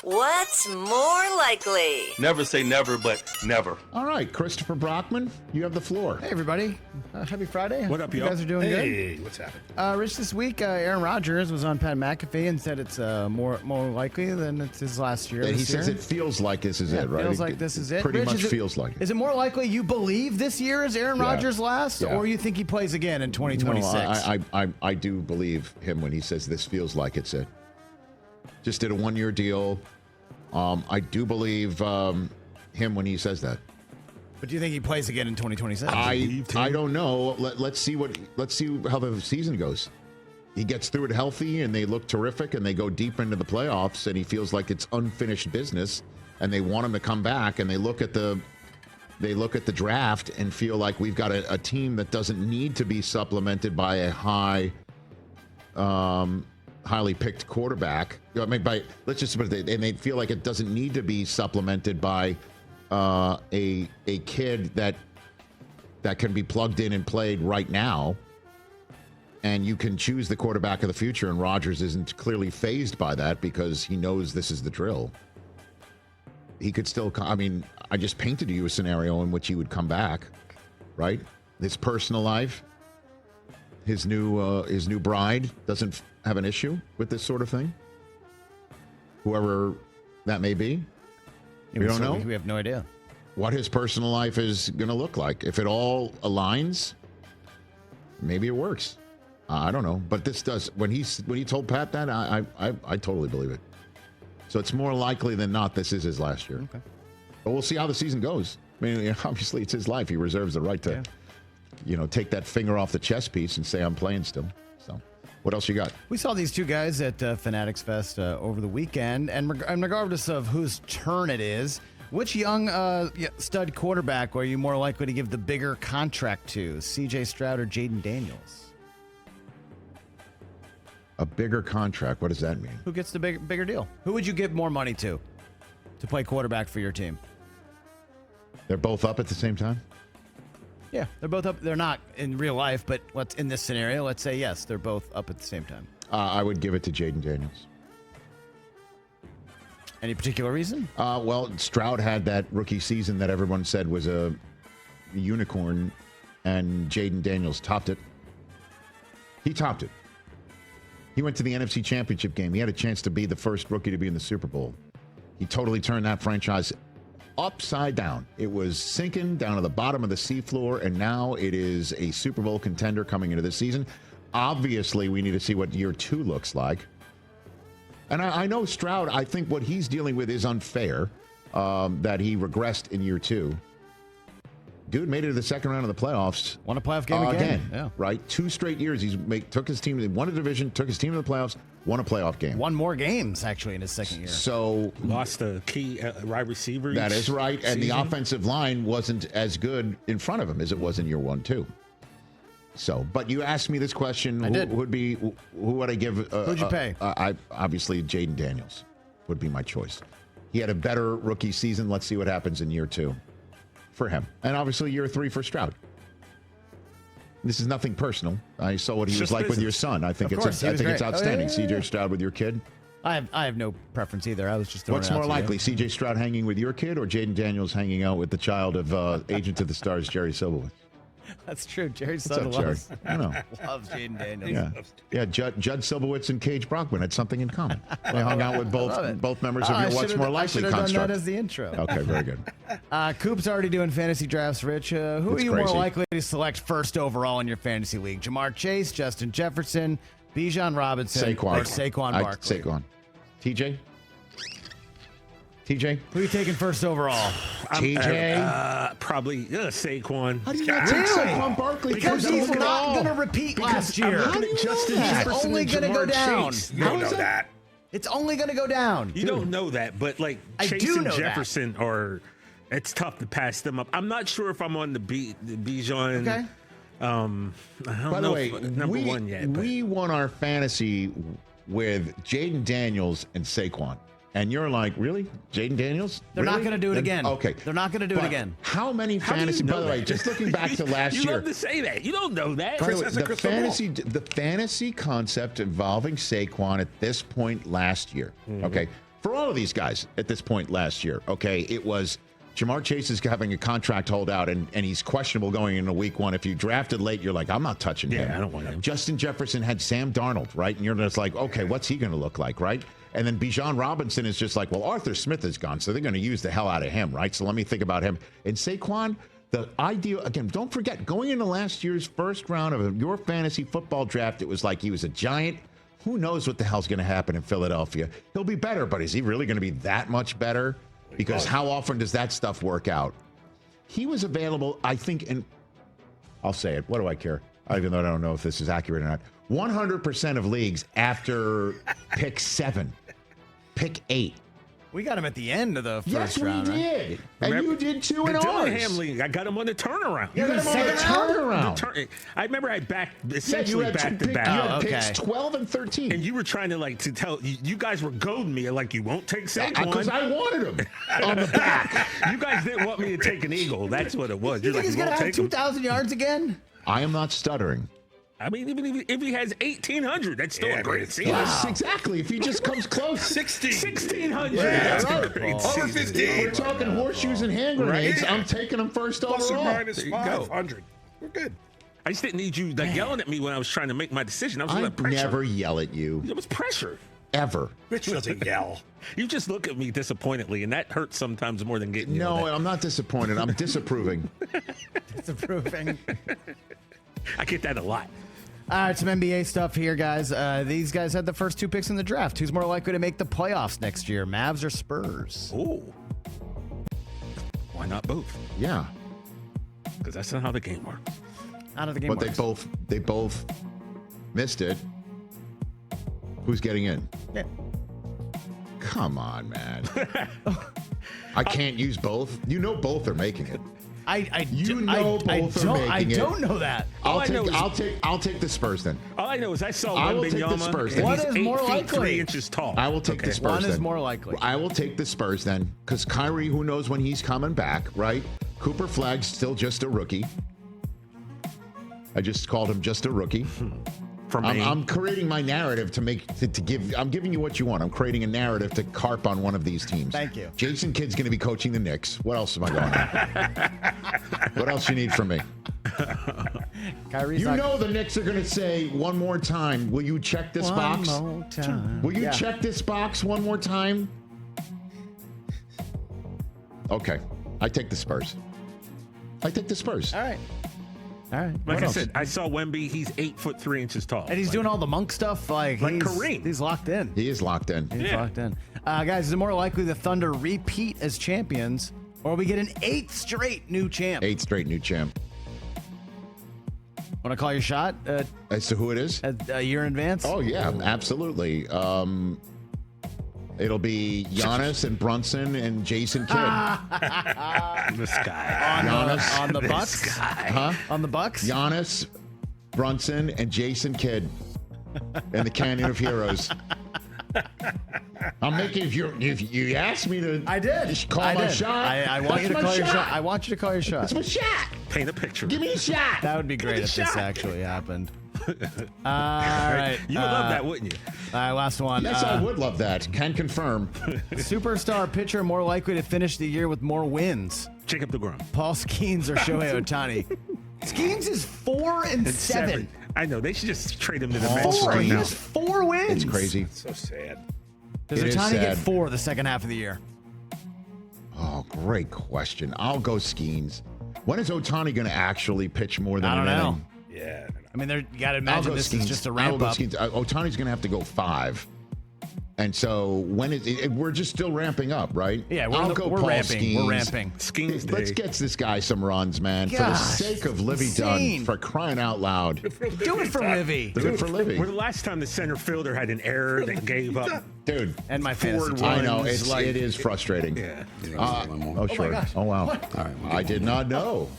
What's more likely? Never say never, but never. All right, Christopher Brockman, you have the floor. Hey, everybody. Happy Friday. What up, you y'all? guys are doing good? Hey, what's happening? Rich, this week, Aaron Rodgers was on Pat McAfee and said it's more likely than it's his last year. He says it feels like this is it, right? Feels like this is it. Pretty Rich, much feels like it. Is it more likely you believe this year is Aaron Rodgers' last, or you think he plays again in 2026? No, I do believe him when he says this feels like it's it. Just did a one-year deal. I do believe him when he says that. But do you think he plays again in 2026? I don't know. Let's see how the season goes. He gets through it healthy, and they look terrific, and they go deep into the playoffs, and he feels like it's unfinished business, and they want him to come back, and they look at the draft and feel like we've got a team that doesn't need to be supplemented by a highly picked quarterback. I mean, let's just put it, and they feel like it doesn't need to be supplemented by a kid that can be plugged in and played right now, and you can choose the quarterback of the future. And Rodgers isn't clearly fazed by that because he knows this is the drill. He could still. I mean, I just painted you a scenario in which he would come back, right? His personal life, his new bride doesn't have an issue with this sort of thing. Whoever that may be, we don't know. We have no idea what his personal life is going to look like. If it all aligns, maybe it works. I don't know, but this does. When he told Pat that, I totally believe it. So it's more likely than not this is his last year. Okay. But we'll see how the season goes. I mean, obviously it's his life. He reserves the right to, take that finger off the chess piece and say I'm playing still. So, what else you got? We saw these two guys at Fanatics Fest over the weekend, and regardless of whose turn it is, which young stud quarterback are you more likely to give the bigger contract to, C.J. Stroud or Jayden Daniels? A bigger contract? What does that mean? Who gets the bigger deal? Who would you give more money to play quarterback for your team? They're both up at the same time? Yeah, they're both up. They're not in real life, but in this scenario, let's say, yes, they're both up at the same time. I would give it to Jayden Daniels. Any particular reason? Well, Stroud had that rookie season that everyone said was a unicorn, and Jayden Daniels topped it. He topped it. He went to the NFC Championship game. He had a chance to be the first rookie to be in the Super Bowl. He totally turned that franchise upside down. It was sinking down to the bottom of the seafloor, and now it is a Super Bowl contender coming into this season. Obviously, we need to see what year 2 looks like. And I know Stroud, I think what he's dealing with is unfair, that he regressed in year 2. Dude made it to the second round of the playoffs. Won a playoff game again. Yeah. Right? 2 straight years. Took his team, won a division, took his team to the playoffs, won a playoff game. Won more games, actually, in his second year. So lost a key wide receiver. That is right. And the offensive line wasn't as good in front of him as it was in year 1, too. So, but you asked me this question. Who would I give? Who'd you pay? Obviously, Jayden Daniels would be my choice. He had a better rookie season. Let's see what happens in year 2 for him. And obviously year 3 for Stroud. This is nothing personal. I saw what he was like with your son. I think it's outstanding. CJ Stroud with your kid. I have no preference either. I was just throwing What's more likely, CJ Stroud hanging with your kid or Jayden Daniels hanging out with the child of Agent of the Stars, Jerry Silverwood? That's true. Jerry's son loves Jayden Daniels. Yeah. Judd Silbowitz and Cage Brockman had something in common. They hung out with both members of your What's More Likely construct. I should have done that as the intro. Okay, very good. Coop's already doing fantasy drafts, Rich. Who are you more likely to select first overall in your fantasy league? Jamar Chase, Justin Jefferson, Bijan Robinson, or Saquon Barkley? Saquon. TJ? Who are you taking first overall? TJ? Probably Saquon. How do you not take Saquon Barkley? Because he's not going to repeat last year. Justin Jefferson It's only going to go down. You don't know that. It's only going to go down. You don't know that, but like Chase and Jefferson are, it's tough to pass them up. I'm not sure if I'm on the Bijan. Okay. I don't By the know way, if number one yet. We won our fantasy with Jayden Daniels and Saquon. And you're like, really? Jayden Daniels? They're not going to do it again. Okay. They're not going to do it again. How many fantasy, by the way, just looking back to last year. You love to say that. You don't know that. By the way, the fantasy concept involving Saquon at this point last year, okay? for all of these guys at this point last year. Okay, it was Jamar Chase is having a contract holdout, and he's questionable going into week 1. If you drafted late, you're like, I'm not touching him. I don't want him. Justin Jefferson had Sam Darnold, right? And you're just like, okay, what's he going to look like, right? And then Bijan Robinson is just like, well, Arthur Smith is gone, so they're going to use the hell out of him, right? So let me think about him. And Saquon, the idea, again, don't forget, going into last year's first round of your fantasy football draft, it was like he was a giant. Who knows what the hell's going to happen in Philadelphia? He'll be better, but is he really going to be that much better? Because how often does that stuff work out? He was available, I think, and I'll say it. What do I care? Even though I don't know if this is accurate or not. 100% of leagues after pick 7, pick 8. We got him at the end of the first round, right? Yes, we did. And you did too in ours. Dillingham League, I got him on the turnaround. You got him on the turnaround. I remember I backed essentially back to back. You had picks 12 and 13. And you were trying to tell you guys were goading me like you won't take Saquon. Because I wanted him on the back. You guys didn't want me to take an Eagle. That's what it was. You think he's going to have 2,000 yards again? I am not stuttering. I mean, even if he has 1,800, that's still a great season. Yes, exactly. If he just comes close. 1,600. Yeah, that's right. a great Over season. 15. We're talking horseshoes and hand grenades. Right? I'm taking them first Plus overall. or minus There you 500. We're good. I just didn't need you yelling at me when I was trying to make my decision. I was under I pressure. never yell at you. It was pressure. Ever. Rich doesn't yell. You just look at me disappointedly, and that hurts sometimes more than getting yelled No, at. I'm not disappointed. I'm disapproving. Disapproving. I get that a lot. All right, some NBA stuff here, guys. These guys had the first 2 picks in the draft. Who's more likely to make the playoffs next year, Mavs or Spurs? Oh. Why not both? Yeah. Because that's not how the game works. Out of the game But works. they both missed it. Who's getting in? Yeah. Come on, man. I can't use both. You know both are making it. I don't know that. I'll take the Spurs then. All I know is I saw I will Wembanyama, take the Spurs and then. What he's is 8 more feet, likely? 3 inches tall. I will take the Spurs One then. is more likely. I will take the Spurs then, because Kyrie, who knows when he's coming back, right? Cooper Flagg's still just a rookie. I just called him just a rookie. I'm creating my narrative to give. I'm giving you what you want. I'm creating a narrative to carp on one of these teams. Thank you. Jason Kidd's going to be coaching the Knicks. What else am I going on? What else you need from me? Kyrie's You know the Knicks are going to say one more time. Will you check this box? One more time. Will you check this box one more time? Okay, I take the Spurs. All right. Like What I else? said, I saw Wemby. He's 8 foot 3 inches tall. And he's doing all the monk stuff like Kareem. He's locked in. He is locked in. He's locked in. Guys, is it more likely the Thunder repeat as champions or we get an 8th straight new champ? 8th straight new champ. Want to call your shot As to who it is? a year in advance? Oh, yeah, absolutely. It'll be Giannis and Brunson and Jason Kidd. This guy. On the Bucks? Huh? On the Bucks? Giannis, Brunson, and Jason Kidd in the Canyon of Heroes. I'm making, if you asked me to I did. just call I my did. shot. I want you to that's call my your shot. I want you to call your shot. That's my shot. Paint a picture. Give me a shot. That would be great if this actually happened. All right. You would love that, wouldn't you? All right, last one. Yes, I would love that. Can confirm. Superstar pitcher more likely to finish the year with more wins, Jacob DeGrom. Paul Skenes or Shohei Ohtani? Skenes is 4-7. I know. They should just trade him to the Four. Mets right He now. has 4 wins. It's crazy. So sad. Does It is Ohtani get sad. 4 the second half of the year? Oh, great question. I'll go Skenes. When is Otani going to actually pitch more than I don't an know. inning? Yeah. I mean, you got to I'll imagine go this Skenes. is just a I will ramp go up. Skenes. Otani's going to have to go 5. And so when we're just still ramping up, right? Yeah, I'll go we're Paul ramping. Skenes. We're ramping. Skenes Let's Day. get this guy some runs, man. For the Gosh, sake of Livy insane. Dunn, for crying out loud. Do it for Livy. Do it for Livy. When the last time the center fielder had an error that gave up? Dude, And my fantasy team. I know. runs, It is frustrating. Yeah. Oh, sure. gosh. Oh, wow. I did not know.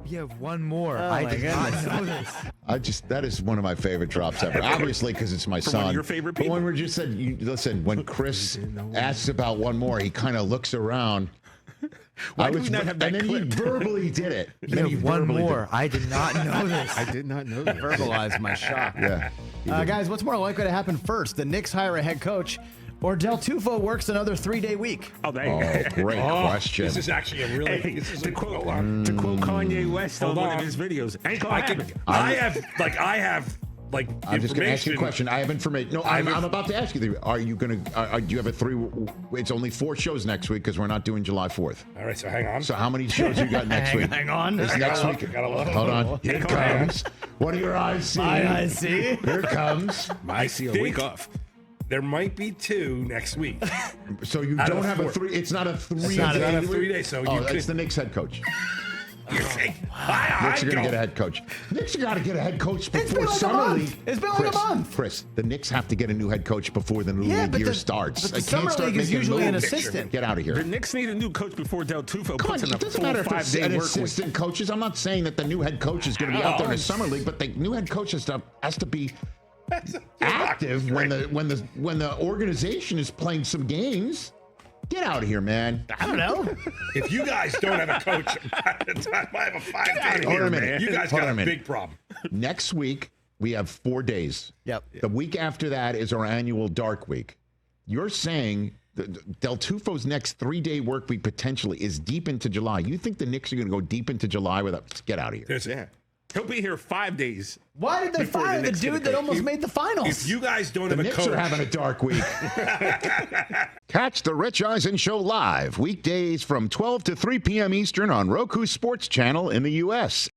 You have one more. Oh, I my did not goodness. know this. That is one of my favorite drops ever. Obviously, because it's my son. one of your favorite But when people. we're just said, listen, when Chris asks about one more, he kind of looks around. Why do we not have that and then clip? he verbally did it. You have one more. I did not know this. I did not know that. Verbalize my shock. Yeah. Guys, what's more likely to happen first? The Knicks hire a head coach, Or Del Tufo works another 3-day week. Oh, great question. This is actually a really. Hey, this is to quote Kanye West on one of his videos. Ain't gonna happen. I have I'm just going to ask you a question. I have information. No, I'm about to ask you. Are you going to? Do you have a 3? It's only 4 shows next week because we're not doing July 4th. All right, so hang on. So how many shows you got next week? Hang on. Is next week? Hold on. Here it comes. What do your eyes see? My eyes see. Here it comes. I see a week off. There might be 2 next week. So you don't have a 3. It's not a 3. It's not a 3 day. So it's the Knicks head coach. Knicks are going to get a head coach. Knicks got to get a head coach before summer league. It's been like a month. Chris, the Knicks have to get a new head coach before the new league year starts. But the summer league is usually an assistant. Get out of here. The Knicks need a new coach before Del Tufo Come on, puts in a it doesn't full matter if it's 5-day an work assistant week. coaches. I'm not saying that the new head coach is going to be out there in the summer league, but the new head coach has to be active when the organization is playing some games. Get out of here, man. I don't know. If you guys don't have a coach by the time I have a 5-day Hold on a man, minute. you guys Hold got on a a minute. big problem. Next week, we have 4 days. Yep. The week after that is our annual dark week. You're saying Del Tufo's next 3-day work week potentially is deep into July. You think the Knicks are going to go deep into July without? Get out of here. He'll be here 5 days. Why did they fire the dude that almost made the finals? If you guys don't The have a Knicks coach, are having a dark week. Catch the Rich Eisen Show live weekdays from 12 to 3 p.m. Eastern on Roku Sports Channel in the U.S.